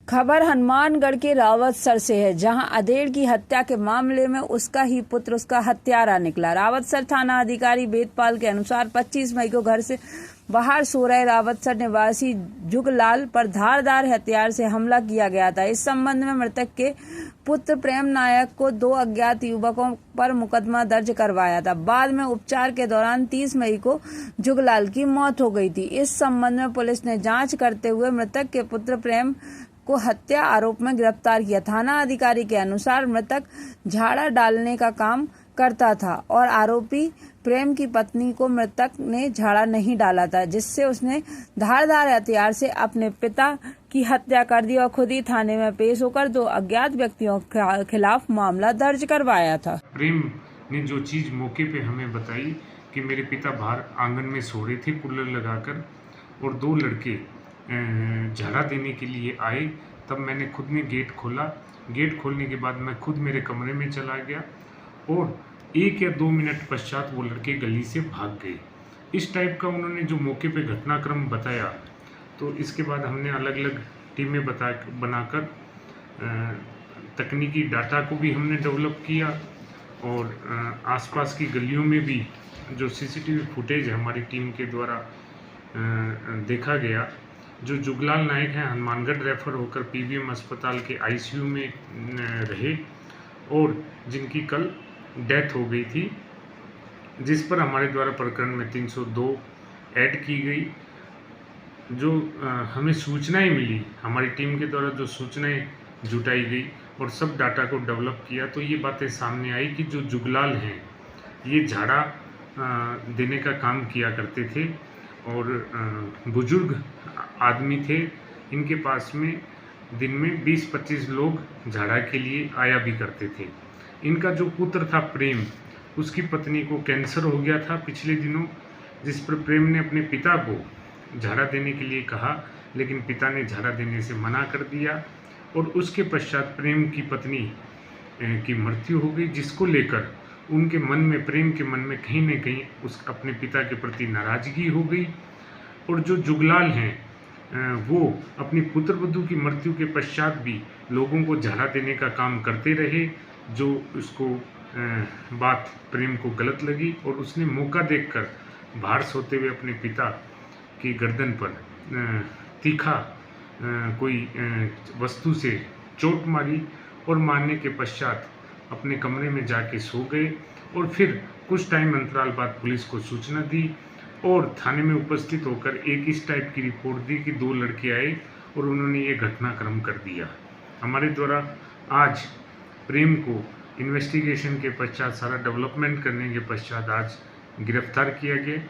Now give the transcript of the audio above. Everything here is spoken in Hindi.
खबर हनुमानगढ़ के रावतसर से है, जहां अधेड़ की हत्या के मामले में उसका ही पुत्र उसका हत्यारा निकला। रावतसर थाना अधिकारी वेदपाल के अनुसार 25 मई को घर से बाहर सो रहे रावतसर निवासी जुगलाल पर धारदार हथियार से हमला किया गया था। इस संबंध में मृतक के पुत्र प्रेम नायक को 2 अज्ञात युवकों पर मुकदमा दर्ज करवाया था। बाद में उपचार के दौरान 30 मई को जुगलाल की मौत हो गई थी। इस संबंध में पुलिस ने जांच करते हुए मृतक के पुत्र प्रेम को हत्या आरोप में गिरफ्तार किया। थाना अधिकारी के अनुसार मृतक झाड़ा डालने का काम करता था और आरोपी प्रेम की पत्नी को मृतक ने झाड़ा नहीं डाला था, जिससे उसने धारदार हथियार से अपने पिता की हत्या कर दी और खुद ही थाने में पेश होकर 2 अज्ञात व्यक्तियों के खिलाफ मामला दर्ज करवाया था। प्रेम ने जो चीज मौके पे हमें बताई कि मेरे पिता बाहर आंगन में सो रहे थे कूलर लगाकर और 2 लड़के झाड़ा देने के लिए आए, तब मैंने खुद ने गेट खोला। गेट खोलने के बाद मैं खुद मेरे कमरे में चला गया और 1 या 2 मिनट पश्चात वो लड़के गली से भाग गए। इस टाइप का उन्होंने जो मौके पे घटनाक्रम बताया, तो इसके बाद हमने अलग अलग टीमें बनाकर तकनीकी डाटा को भी हमने डेवलप किया और आसपास की गलियों में भी जो सीसीटीवी फुटेज हमारी टीम के द्वारा देखा गया। जो जुगलाल नायक हैं हनुमानगढ़ रेफर होकर पीबीएम अस्पताल के आईसीयू में रहे और जिनकी कल डेथ हो गई थी, जिस पर हमारे द्वारा प्रकरण में 302 ऐड की गई। जो हमें सूचनाएं मिली, हमारी टीम के द्वारा जो सूचनाएं जुटाई गई और सब डाटा को डेवलप किया, तो ये बातें सामने आई कि जो जुगलाल हैं ये झाड़ा देने का काम किया करते थे और बुजुर्ग आदमी थे। इनके पास में दिन में 20-25 लोग झाड़ा के लिए आया भी करते थे। इनका जो पुत्र था प्रेम, उसकी पत्नी को कैंसर हो गया था पिछले दिनों, जिस पर प्रेम ने अपने पिता को झाड़ा देने के लिए कहा, लेकिन पिता ने झाड़ा देने से मना कर दिया और उसके पश्चात प्रेम की पत्नी की मृत्यु हो गई, जिसको लेकर उनके मन में, प्रेम के मन में कहीं न कहीं उस अपने पिता के प्रति नाराजगी हो गई। और जो जुगलाल हैं वो अपनी पुत्रवधू की मृत्यु के पश्चात भी लोगों को झाड़ा देने का काम करते रहे, जो उसको बात प्रेम को गलत लगी और उसने मौका देखकर बाहर सोते हुए अपने पिता की गर्दन पर तीखा कोई वस्तु से चोट मारी और मारने के पश्चात अपने कमरे में जाके सो गए और फिर कुछ टाइम अंतराल बाद पुलिस को सूचना दी और थाने में उपस्थित होकर एक इस टाइप की रिपोर्ट दी कि 2 लड़के आए और उन्होंने ये घटनाक्रम कर दिया। हमारे द्वारा आज प्रेम को इन्वेस्टिगेशन के पश्चात, सारा डेवलपमेंट करने के पश्चात आज गिरफ्तार किया गया।